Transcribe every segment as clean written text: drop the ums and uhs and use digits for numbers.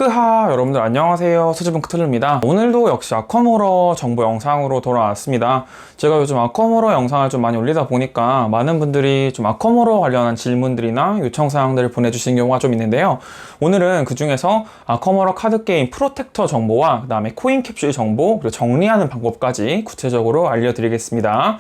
크하 여러분들 안녕하세요. 수집은 크틀루입니다. 오늘도 역시 아컴호러 정보 영상으로 돌아왔습니다. 제가 요즘 아컴호러 영상을 좀 많이 올리다 보니까 많은 분들이 좀 아컴호러 관련한 질문들이나 요청사항들을 보내주신 경우가 좀 있는데요. 오늘은 그 중에서 아컴호러 카드게임 프로텍터 정보와 그 다음에 코인 캡슐 정보 그리고 정리하는 방법까지 구체적으로 알려드리겠습니다.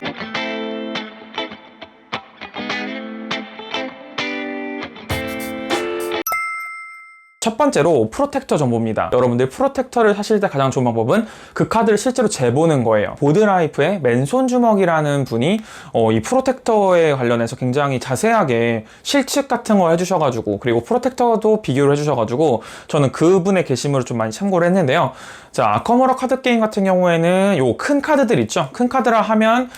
첫 번째로 프로텍터 정보입니다. 여러분들 프로텍터를 사실 때 가장 좋은 방법은 그 카드를 실제로 재보는 거예요. 보드라이프의 맨손 주먹이라는 분이 이 프로텍터에 관련해서 굉장히 자세하게 실측 같은 거 해주셔가지고 그리고 프로텍터도 비교를 해주셔가지고 저는 그분의 게시물을 좀 많이 참고를 했는데요. 자, 아컴호러 카드 게임 같은 경우에는 요 큰 카드들 있죠. 큰 카드라 하면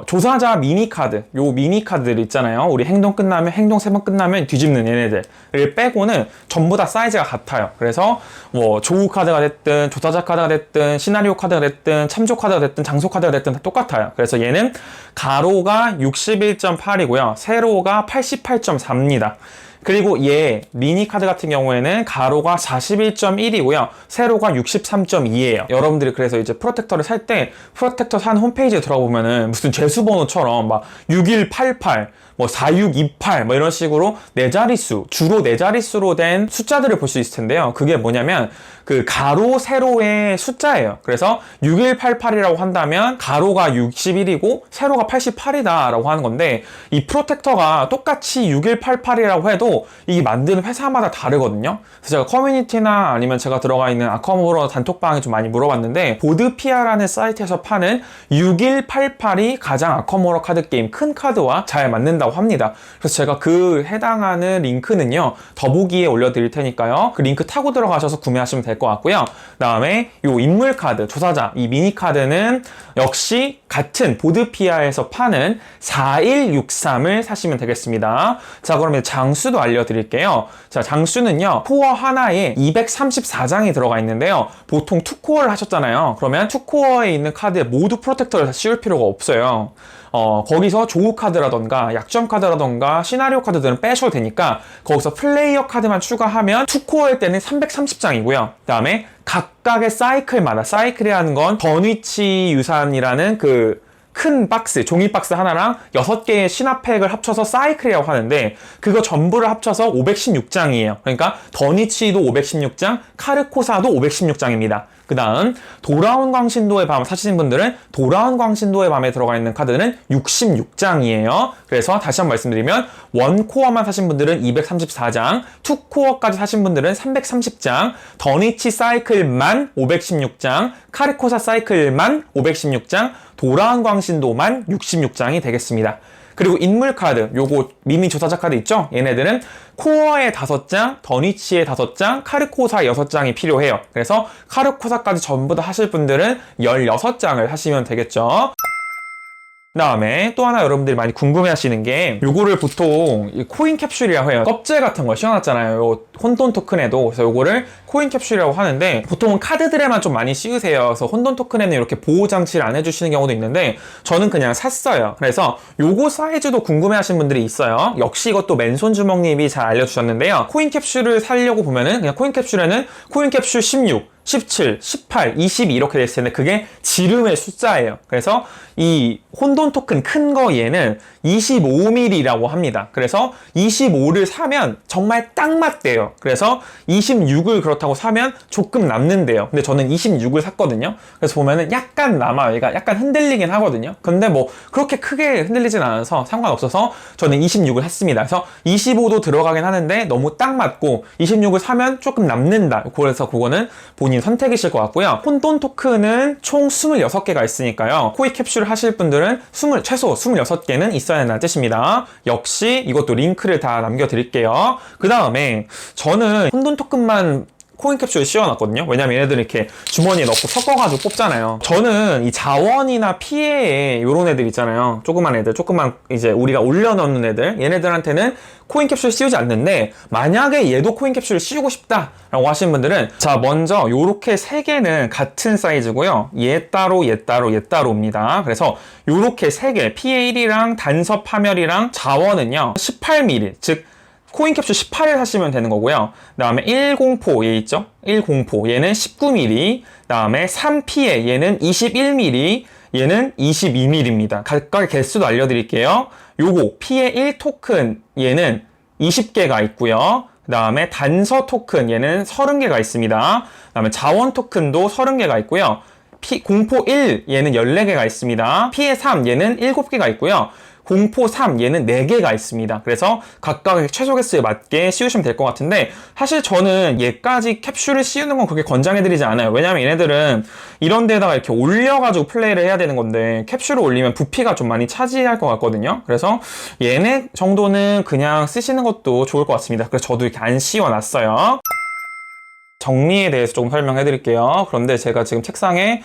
조사자 미니 카드, 요 미니 카드들 있잖아요. 우리 행동 3번 끝나면 뒤집는 얘네들을 빼고는 전부 다 사이즈가 같아요. 그래서 뭐 조우 카드가 됐든 조사자 카드가 됐든 시나리오 카드가 됐든 참조 카드가 됐든 장소 카드가 됐든 다 똑같아요. 그래서 얘는 가로가 61.8이고요. 세로가 88.4입니다. 그리고 얘 미니 카드 같은 경우에는 가로가 41.1이고요. 세로가 63.2예요. 여러분들이 그래서 이제 프로텍터를 살 때 프로텍터 산 홈페이지에 들어보면은 무슨 죄수번호처럼 막 6188, 뭐 4628, 뭐 이런 식으로 네 자릿수, 주로 네 자릿수로 된 숫자들을 볼 수 있을 텐데요. 그게 뭐냐면 그 가로, 세로의 숫자예요. 그래서 6188이라고 한다면 가로가 61이고 세로가 88이다 라고 하는 건데 이 프로텍터가 똑같이 6188이라고 해도 이 만드는 회사마다 다르거든요. 그래서 제가 커뮤니티나 아니면 제가 들어가 있는 아컴호러 단톡방에 좀 많이 물어봤는데 보드피아라는 사이트에서 파는 6188이 가장 아컴호러 카드 게임 큰 카드와 잘 맞는다고 합니다. 그래서 제가 그 해당하는 링크는요 더보기에 올려드릴 테니까요. 그 링크 타고 들어가셔서 구매하시면 될 것 같고요. 그 다음에 요 인물 카드 조사자 이 미니 카드는 역시 같은 보드피아에서 파는 4163을 사시면 되겠습니다. 자, 그러면 장수도 알려드릴게요. 자, 장수는요 코어 하나에 234장이 들어가 있는데요. 보통 2코어를 하셨잖아요. 그러면 2코어에 있는 카드에 모두 프로텍터를 다 씌울 필요가 없어요. 거기서 조우 카드라던가 약점 카드라던가 시나리오 카드들은 빼셔도 되니까 거기서 플레이어 카드만 추가하면 2코어일 때는 330장이고요. 그 다음에 각각의 사이클마다, 사이클이라는 건 더니치 유산이라는 그 큰 박스, 종이 박스 하나랑 6개의 신화팩을 합쳐서 사이클이라고 하는데 그거 전부를 합쳐서 516장이에요. 그러니까 더니치도 516장, 카르코사도 516장입니다. 그 다음 돌아온 광신도의 밤 사시는 분들은 돌아온 광신도의 밤에 들어가 있는 카드는 66장이에요. 그래서 다시 한번 말씀드리면 원코어만 사신 분들은 234장, 투코어까지 사신 분들은 330장, 더니치 사이클만 516장, 카르코사 사이클만 516장, 돌아온 광신도만 66장이 되겠습니다. 그리고 인물 카드, 요거 미니 조사자 카드 있죠? 얘네들은 코어에 5장, 더니치에 5장, 카르코사에 6장이 필요해요. 그래서 카르코사까지 전부 다 하실 분들은 16장을 하시면 되겠죠. 그 다음에 또 하나 여러분들이 많이 궁금해 하시는 게 요거를 보통 코인 캡슐이라고 해요. 껍질 같은 거 씌워놨잖아요. 요 혼돈 토큰에도. 그래서 요거를 코인 캡슐이라고 하는데 보통은 카드들에만 좀 많이 씌우세요. 그래서 혼돈 토큰에는 이렇게 보호 장치를 안 해주시는 경우도 있는데 저는 그냥 샀어요. 그래서 요거 사이즈도 궁금해 하시는 분들이 있어요. 역시 이것도 맨손 주먹님이 잘 알려주셨는데요. 코인 캡슐을 사려고 보면은 그냥 코인 캡슐에는 코인 캡슐 16, 17, 18, 22 이렇게 됐을 텐데 그게 지름의 숫자예요. 그래서 이 혼돈 토큰 큰 거 얘는 25mm라고 합니다. 그래서 25를 사면 정말 딱 맞대요. 그래서 26을 그렇다고 사면 조금 남는데요. 근데 저는 26을 샀거든요. 그래서 보면은 약간 남아요. 얘가 약간 흔들리긴 하거든요. 근데 뭐 그렇게 크게 흔들리진 않아서 상관없어서 저는 26을 샀습니다. 그래서 25도 들어가긴 하는데 너무 딱 맞고 26을 사면 조금 남는다. 그래서 그거는 본인 선택이실 것 같고요. 혼돈 토큰은 총 26개가 있으니까요. 코인 캡슐 하실 분들은 최소 26개는 있어야 한다는 뜻입니다. 역시 이것도 링크를 다 남겨드릴게요. 그 다음에 저는 혼돈 토큰만 코인 캡슐을 씌워놨거든요. 왜냐면 얘네들은 이렇게 주머니에 넣고 섞어가지고 뽑잖아요. 저는 이 자원이나 피해에 이런 애들 있잖아요. 조그만 애들, 조그만 이제 우리가 올려놓는 애들, 얘네들한테는 코인 캡슐 씌우지 않는데 만약에 얘도 코인 캡슐을 씌우고 싶다라고 하시는 분들은 자 먼저 요렇게 3개는 같은 사이즈고요. 얘 따로 얘 따로 얘 따로입니다. 그래서 요렇게 3개 PA1이랑 단섭 파멸이랑 자원은요 18mm 즉 코인 캡슐 18을 사시면 되는 거고요. 그 다음에 1공포 얘 있죠? 1공포 얘는 19mm, 그 다음에 3피에 얘는 21mm, 얘는 22mm입니다. 각각의 개수도 알려드릴게요. 요거 피의 1토큰 얘는 20개가 있고요. 그 다음에 단서 토큰 얘는 30개가 있습니다. 그 다음에 자원 토큰도 30개가 있고요. 공포 1 얘는 14개가 있습니다. 피의 3 얘는 7개가 있고요. 공포 3 얘는 4개가 있습니다. 그래서 각각의 최소 개수에 맞게 씌우시면 될 것 같은데, 사실 저는 얘까지 캡슐을 씌우는 건 그렇게 권장해드리지 않아요. 왜냐면 얘네들은 이런 데다가 이렇게 올려가지고 플레이를 해야 되는 건데, 캡슐을 올리면 부피가 좀 많이 차지할 것 같거든요. 그래서 얘네 정도는 그냥 쓰시는 것도 좋을 것 같습니다. 그래서 저도 이렇게 안 씌워놨어요. 정리에 대해서 조금 설명해 드릴게요. 그런데 제가 지금 책상에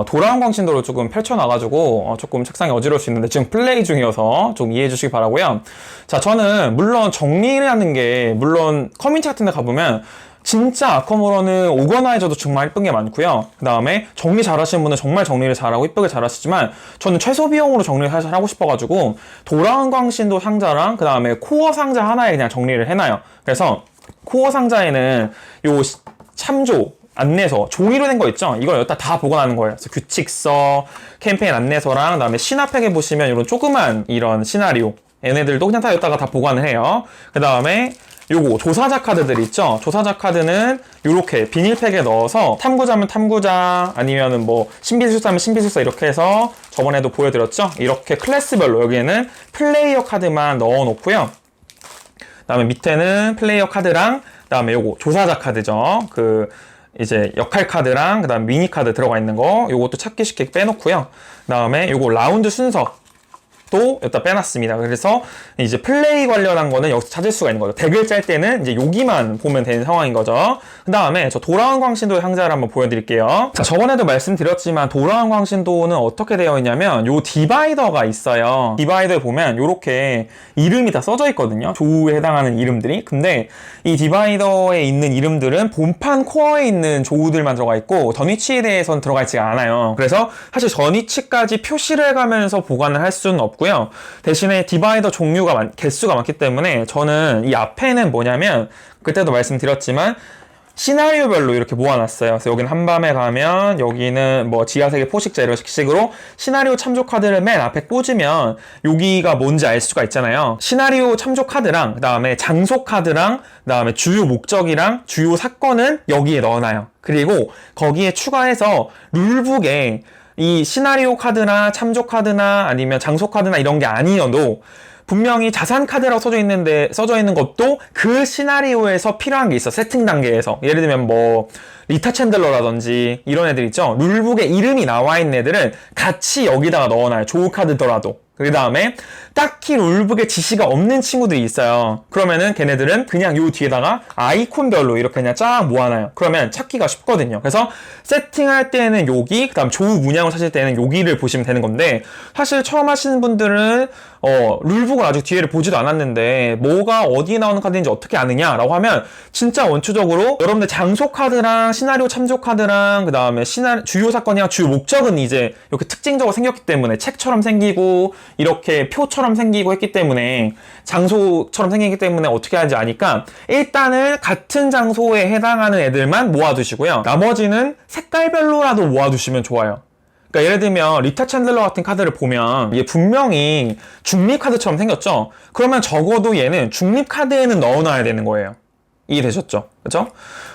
돌아온 광신도를 조금 펼쳐놔가지고 조금 책상이 어지러울 수 있는데 지금 플레이 중이어서 좀 이해해 주시기 바라고요. 자, 저는 물론 정리를 하는 게, 물론 커뮤니티 같은 데 가보면 진짜 아커모로는 오거나이저도 정말 이쁜 게 많고요. 그 다음에 정리 잘하시는 분은 정말 정리를 잘하고 이쁘게 잘하시지만, 저는 최소 비용으로 정리를 사실 하고 싶어가지고 돌아온 광신도 상자랑 그 다음에 코어 상자 하나에 그냥 정리를 해놔요. 그래서 코어 상자에는 요 참조, 안내서, 종이로 된 거 있죠? 이걸 여기다 다 보관하는 거예요. 그래서 규칙서, 캠페인 안내서랑, 그 다음에 신화팩에 보시면 이런 조그만 이런 시나리오, 얘네들도 그냥 다 여기다가 다 보관을 해요. 그 다음에 요거 조사자 카드들 있죠? 조사자 카드는 요렇게 비닐팩에 넣어서 탐구자면 탐구자, 아니면은 뭐 신비술사면 신비술사 이렇게 해서 저번에도 보여드렸죠? 이렇게 클래스별로 여기에는 플레이어 카드만 넣어 놓고요. 그 다음에 밑에는 플레이어 카드랑, 그 다음에 요거 조사자 카드죠. 그 이제 역할 카드랑 그 다음 미니 카드 들어가 있는 거, 요것도 찾기 쉽게 빼놓고요. 그 다음에 요거 라운드 순서 또 여기다 빼놨습니다. 그래서 이제 플레이 관련한 거는 여기서 찾을 수가 있는 거죠. 덱을 짤 때는 이제 여기만 보면 되는 상황인 거죠. 그 다음에 저 돌아온 광신도의 상자를 한번 보여드릴게요. 자, 저번에도 말씀드렸지만 돌아온 광신도는 어떻게 되어 있냐면 요 디바이더가 있어요. 디바이더에 보면 요렇게 이름이 다 써져 있거든요. 조우에 해당하는 이름들이. 근데 이 디바이더에 있는 이름들은 본판 코어에 있는 조우들만 들어가 있고 전위치에 대해서는 들어가 있지가 않아요. 그래서 사실 전위치까지 표시를 해가면서 보관을 할 수는 없고, 대신에 디바이더 종류가 개수가 많기 때문에 저는 이 앞에는 뭐냐면, 그때도 말씀드렸지만 시나리오별로 이렇게 모아놨어요. 그래서 여기는 한밤에 가면, 여기는 뭐 지하세계 포식자 이런 식으로 시나리오 참조 카드를 맨 앞에 꽂으면 여기가 뭔지 알 수가 있잖아요. 시나리오 참조 카드랑 그 다음에 장소 카드랑 그 다음에 주요 목적이랑 주요 사건은 여기에 넣어놔요. 그리고 거기에 추가해서 룰북에 이 시나리오 카드나 참조 카드나 아니면 장소 카드나 이런 게 아니어도 분명히 자산 카드라고 써져 있는 것도 그 시나리오에서 필요한 게 있어. 세팅 단계에서. 예를 들면 뭐 리타 챈들러라든지 이런 애들 있죠. 룰북에 이름이 나와 있는 애들은 같이 여기다가 넣어놔요. 조우 카드더라도. 그 다음에 딱히 룰북에 지시가 없는 친구들이 있어요. 그러면은 걔네들은 그냥 요 뒤에다가 아이콘별로 이렇게 그냥 쫙 모아놔요. 그러면 찾기가 쉽거든요. 그래서 세팅할 때는 여기, 그 다음 조우 문양을 사실 때는 여기를 보시면 되는 건데, 사실 처음 하시는 분들은 룰북을 아직 뒤에를 보지도 않았는데 뭐가 어디에 나오는 카드인지 어떻게 아느냐라고 하면, 진짜 원초적으로 여러분들 장소 카드랑 시나리오 참조 카드랑 그 다음에 주요 사건이랑 주요 목적은 이제 이렇게 특징적으로 생겼기 때문에 책처럼 생기고 이렇게 표처럼 생기고 했기 때문에, 장소처럼 생기기 때문에 어떻게 하는지 아니까 일단은 같은 장소에 해당하는 애들만 모아두시고요. 나머지는 색깔별로라도 모아두시면 좋아요. 그러니까 예를 들면 리타 챈들러 같은 카드를 보면 얘 분명히 중립 카드처럼 생겼죠? 그러면 적어도 얘는 중립 카드에는 넣어놔야 되는 거예요. 이해되셨죠? 그죠?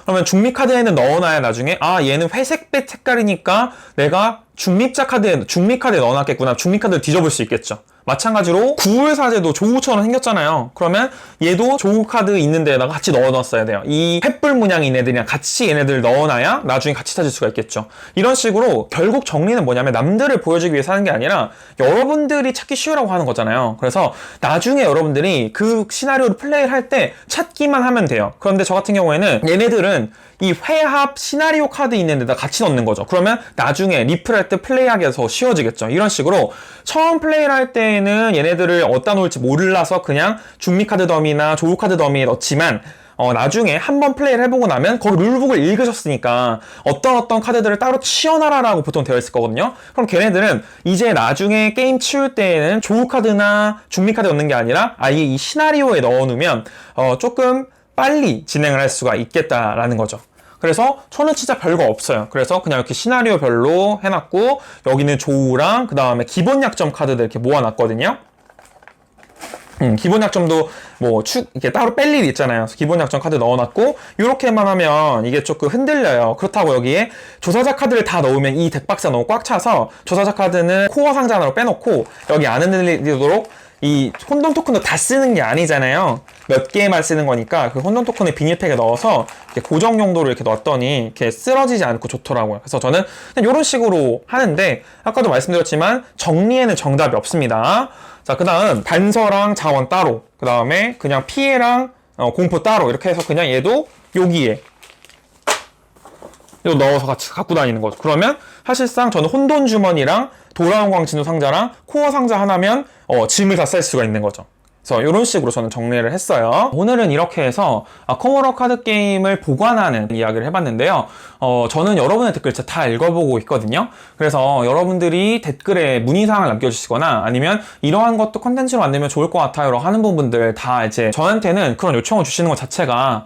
그러면 중립 카드에는 넣어놔야 나중에, 아, 얘는 회색빛 색깔이니까 내가 중립 카드에 넣어놨겠구나. 중립 카드를 뒤져볼 수 있겠죠. 마찬가지로 구울사제도 조우처럼 생겼잖아요. 그러면 얘도 조우 카드 있는 데다가 같이 넣어놨어야 돼요. 이 횃불 문양인 애들이랑 같이 얘네들 넣어놔야 나중에 같이 찾을 수가 있겠죠. 이런 식으로 결국 정리는 뭐냐면 남들을 보여주기 위해서 하는 게 아니라 여러분들이 찾기 쉬우라고 하는 거잖아요. 그래서 나중에 여러분들이 그 시나리오를 플레이를 할 때 찾기만 하면 돼요. 그런데 저 같은 경우에는 얘네들은 이 회합 시나리오 카드 있는 데다 같이 넣는 거죠. 그러면 나중에 리플 할 때 플레이하기가 더 쉬워지겠죠. 이런 식으로 처음 플레이를 할 때는 얘네들을 어디다 놓을지 몰라서 그냥 중립 카드 더미나 조우 카드 더미에 넣지만, 나중에 한번 플레이를 해보고 나면 거기 룰북을 읽으셨으니까 어떤 카드들을 따로 치워놔라라고 보통 되어 있을 거거든요. 그럼 걔네들은 이제 나중에 게임 치울 때에는 조우 카드나 중립 카드 넣는 게 아니라 아예 이 시나리오에 넣어놓으면 조금 빨리 진행을 할 수가 있겠다라는 거죠. 그래서 저는 진짜 별거 없어요. 그래서 그냥 이렇게 시나리오별로 해놨고, 여기는 조우랑 그 다음에 기본 약점 카드들 이렇게 모아놨거든요. 기본 약점도 이렇게 따로 뺄 일이 있잖아요. 그래서 기본 약점 카드 넣어놨고, 이렇게만 하면 이게 조금 흔들려요. 그렇다고 여기에 조사자 카드를 다 넣으면 이 덱박스가 너무 꽉 차서 조사자 카드는 코어 상자 하나로 빼놓고, 여기 안 흔들리도록 이 혼돈 토큰도 다 쓰는 게 아니잖아요. 몇 개만 쓰는 거니까 그 혼돈 토큰을 비닐팩에 넣어서 이렇게 고정 용도로 이렇게 넣었더니 이렇게 쓰러지지 않고 좋더라고요. 그래서 저는 그냥 이런 식으로 하는데, 아까도 말씀드렸지만 정리에는 정답이 없습니다. 자, 그 다음 단서랑 자원 따로, 그 다음에 그냥 피해랑 공포 따로, 이렇게 해서 그냥 얘도 여기에 이거 넣어서 같이 갖고 다니는 거죠. 그러면 사실상 저는 혼돈 주머니랑 돌아온 광 진도 상자랑 코어 상자 하나면 짐을 다 쌀 수가 있는 거죠. 그래서 이런 식으로 저는 정리를 했어요. 오늘은 이렇게 해서 아커모로 카드 게임을 보관하는 이야기를 해봤는데요. 저는 여러분의 댓글 진짜 다 읽어보고 있거든요. 그래서 여러분들이 댓글에 문의사항을 남겨주시거나 아니면 이러한 것도 컨텐츠로 만들면 좋을 것 같아요 하는 부분들 다 이제 저한테는 그런 요청을 주시는 것 자체가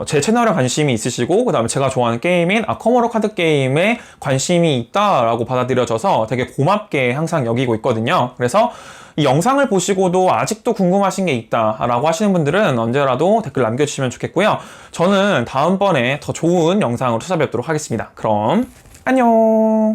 제 채널에 관심이 있으시고, 그 다음에 제가 좋아하는 게임인 아커모로 카드 게임에 관심이 있다라고 받아들여져서 되게 고맙게 항상 여기고 있거든요. 그래서 이 영상을 보시고도 아직도 궁금하신 게 있다라고 하시는 분들은 언제라도 댓글 남겨주시면 좋겠고요. 저는 다음번에 더 좋은 영상으로 찾아뵙도록 하겠습니다. 그럼 안녕.